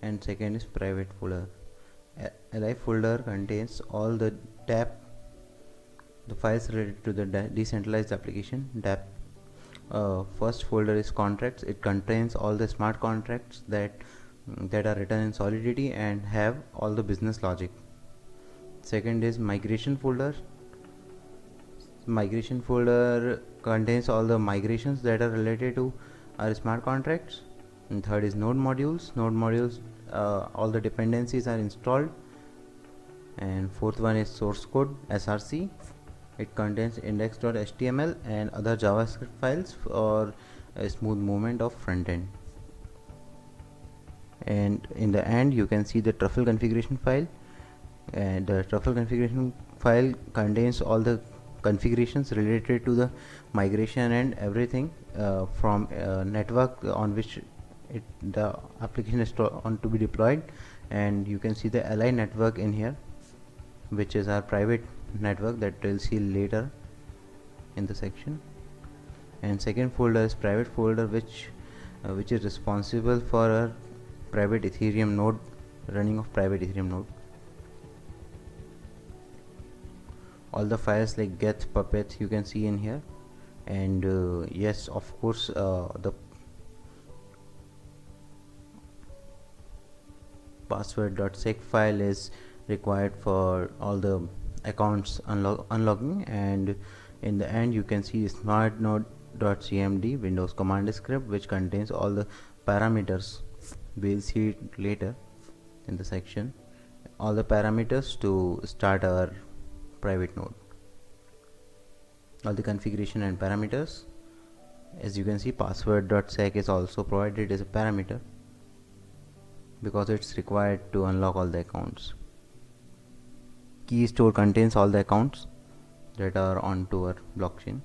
and second is private folder. Li folder contains all the DApp, the files related to the decentralized application DApp. First folder is contracts. It contains all the smart contracts that are written in Solidity and have all the business logic. Second is migration folder. Migration folder contains all the migrations that are related to our smart contracts. And third is node modules. Node modules, all the dependencies are installed. And fourth one is source code, SRC. It contains index.html and other JavaScript files for a smooth movement of front end. And in the end, you can see the truffle configuration file, and the truffle configuration file contains all the configurations related to the migration and everything from network on which the application is on to be deployed. And you can see the Li network in here, which is our private network that we'll see later in the section. And second folder is private folder, which is responsible for our private Ethereum node, running of private Ethereum node. All the files like get, puppet you can see in here. And yes, of course, the password.sec file is required for all the accounts unlocking. And in the end, you can see smart node.cmd Windows command script, which contains all the parameters. We'll see it later in the section. All the parameters to start our private node, all the configuration and parameters. As you can see, password.sec is also provided as a parameter because it's required to unlock all the accounts. Key store contains all the accounts that are onto our blockchain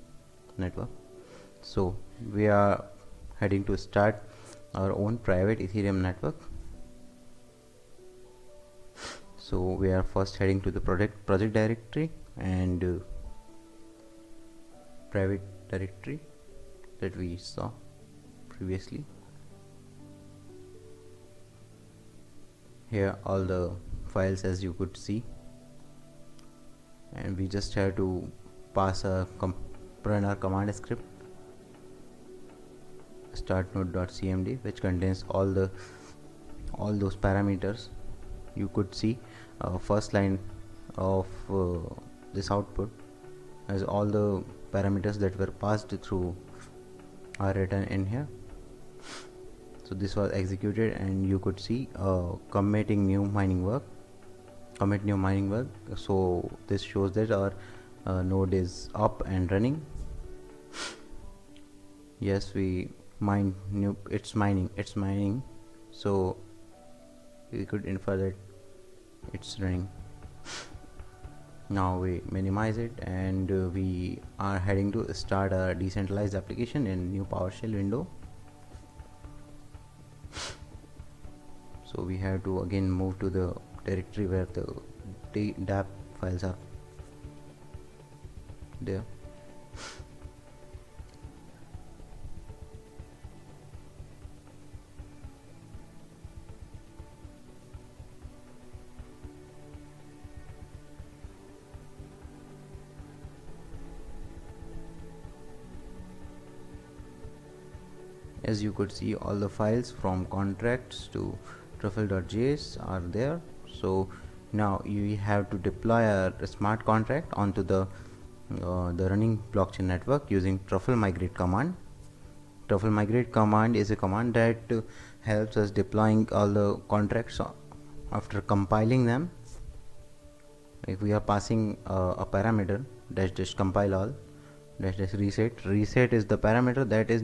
network. So we are heading to start our own private Ethereum network. So we are first heading to the project directory and private directory that we saw previously. Here all the files, as you could see, and we just have to pass a run our command script start node.cmd, which contains all those parameters. You could see first line of this output as all the parameters that were passed through are written in here. So this was executed, and you could see commit new mining work. So this shows that our node is up and running. Yes, we mine new, it's mining, so we could infer that it's running. Now we minimize it, and we are heading to start a decentralized application in new PowerShell window. So we have to again move to the directory where the DApp files are there. As you could see, all the files from contracts to truffle.js are there. So now you have to deploy a smart contract onto the running blockchain network using truffle migrate command. Truffle migrate command is a command that helps us deploying all the contracts after compiling them. If we are passing a parameter dash dash compile all dash dash reset is the parameter that is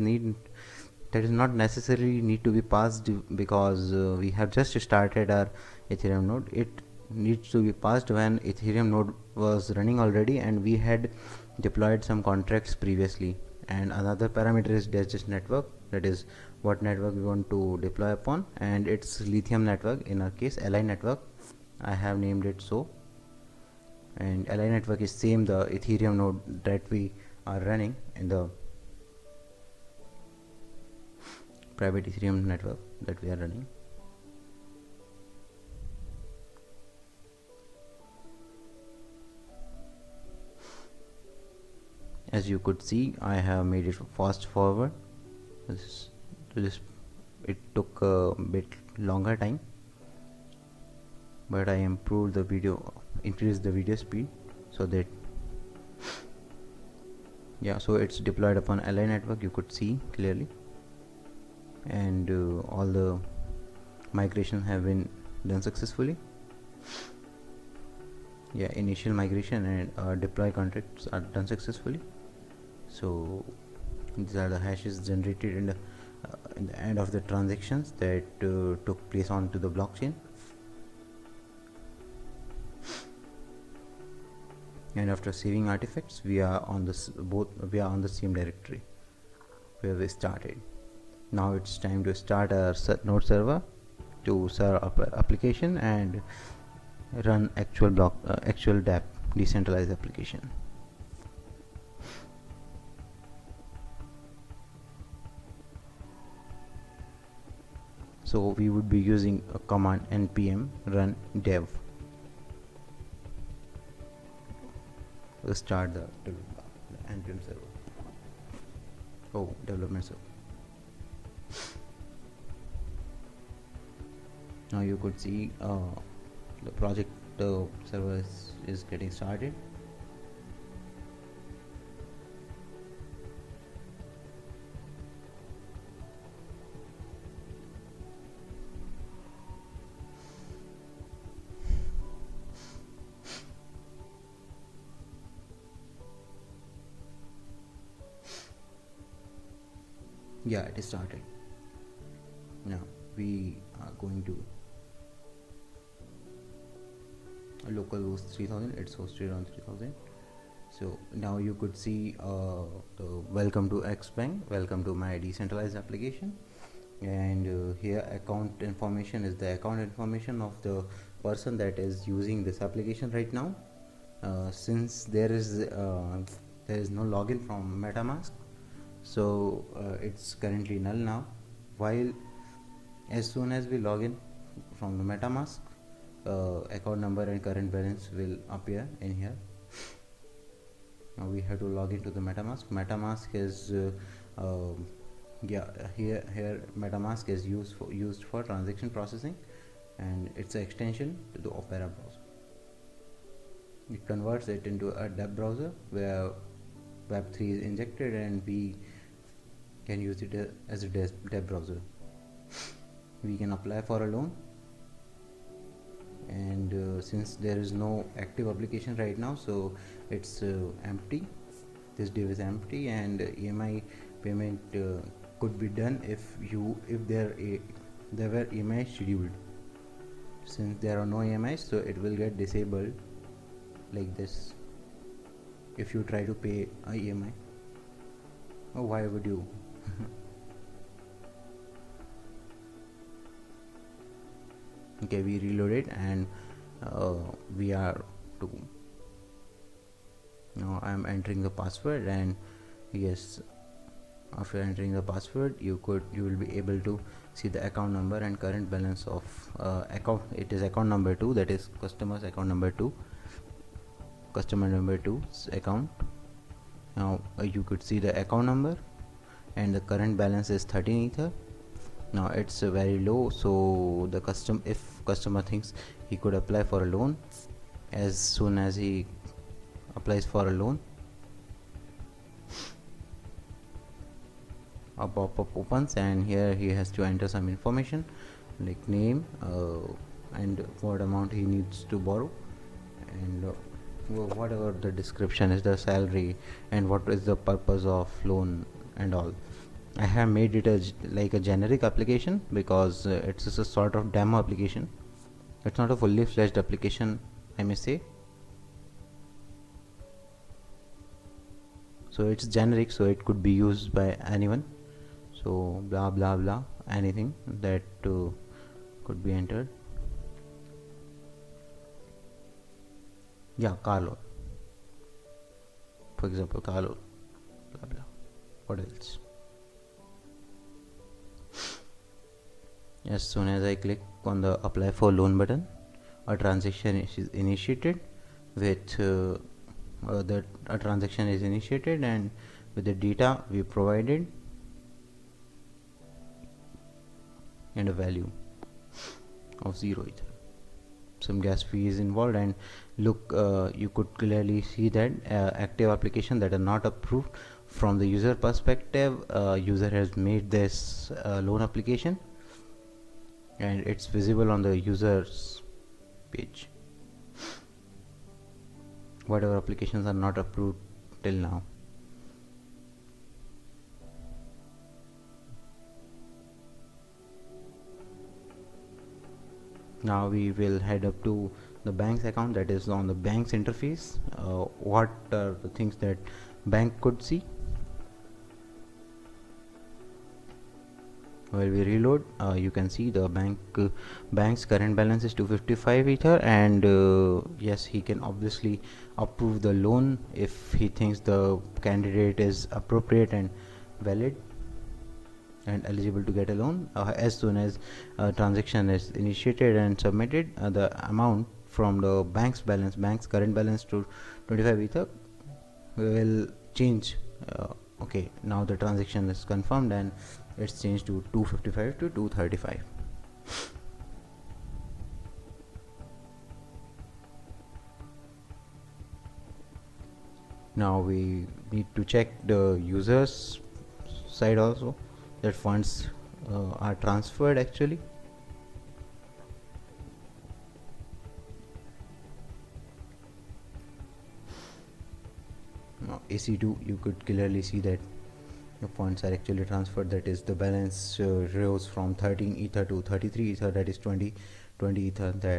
not necessarily need to be passed, because we have just started our Ethereum node. It needs to be passed when Ethereum node was running already and we had deployed some contracts previously. And another parameter is dash network, that is what network we want to deploy upon, and it's Lithium network, in our case Li network. I have named it so. And Li network is same the Ethereum node that we are running in the private Ethereum network that we are running. As you could see, I have made it fast forward. This it took a bit longer time, but I improved the video, increased the video speed, so that so it's deployed upon Li network, you could see clearly, and all the migration have been done successfully. Initial migration and deploy contracts are done successfully. So these are the hashes generated in the end of the transactions that took place onto the blockchain. And after saving artifacts, we are on the same directory where we started. Now it's time to start our node server to serve application and run actual dApp, decentralized application. So we would be using a command npm run dev to start the npm server. Development server. Now you could see the project server is getting started. It is started. Now we are going to localhost 3000. It's hosted on 3000. So now you could see the welcome to XBank, welcome to my decentralized application, and here account information is the account information of the person that is using this application right now. Since there is no login from MetaMask, so it's currently null now. While as soon as we log in from the MetaMask, account number and current balance will appear in here. Now we have to log into the MetaMask. MetaMask is here MetaMask is used for transaction processing, and it's an extension to the Opera browser. It converts it into a web browser where Web3 is injected, and we can use it as a web browser. We can apply for a loan, and since there is no active application right now, so it's empty. This div is empty, and EMI payment could be done if there were EMI scheduled. Since there are no EMIs, so it will get disabled like this if you try to pay a EMI. Why would you? Okay, we reloaded, and we are to now I am entering the password, and yes, after entering the password, you will be able to see the account number and current balance of account. It is account number 2, that is customer's account number 2, customer number 2's account. Now you could see the account number, and the current balance is 13 ether. Now it's very low, so if customer thinks he could apply for a loan, as soon as he applies for a loan, a pop-up opens, and here he has to enter some information like name and what amount he needs to borrow, and whatever the description is, the salary, and what is the purpose of loan and all. I have made it like a generic application because it's just a sort of demo application. It's not a fully fledged application, I may say. So it's generic, so it could be used by anyone. So blah blah blah, anything that could be entered. Car loan, for example, car loan, blah blah. What else? As soon as I click on the apply for loan button, a transaction is initiated with that a transaction is initiated, and with the data we provided and a value of 0 ether. Some gas fee is involved, and look, you could clearly see that active application that are not approved. From the user perspective, user has made this loan application and it's visible on the user's page, whatever applications are not approved till now. Now we will head up to the bank's account, that is on the bank's interface. What are the things that bank could see? While we reload, you can see the bank's current balance is 255 ether, and yes, he can obviously approve the loan if he thinks the candidate is appropriate and valid and eligible to get a loan. As soon as a transaction is initiated and submitted, the amount from the bank's current balance to 25 ether will change. Okay, now the transaction is confirmed and it's changed to 255 to 235. Now we need to check the users side also, that funds are transferred actually. Now AC2, you could clearly see that the funds are actually transferred, that is the balance rose from 13 ether to 33 ether, that is 20 ether that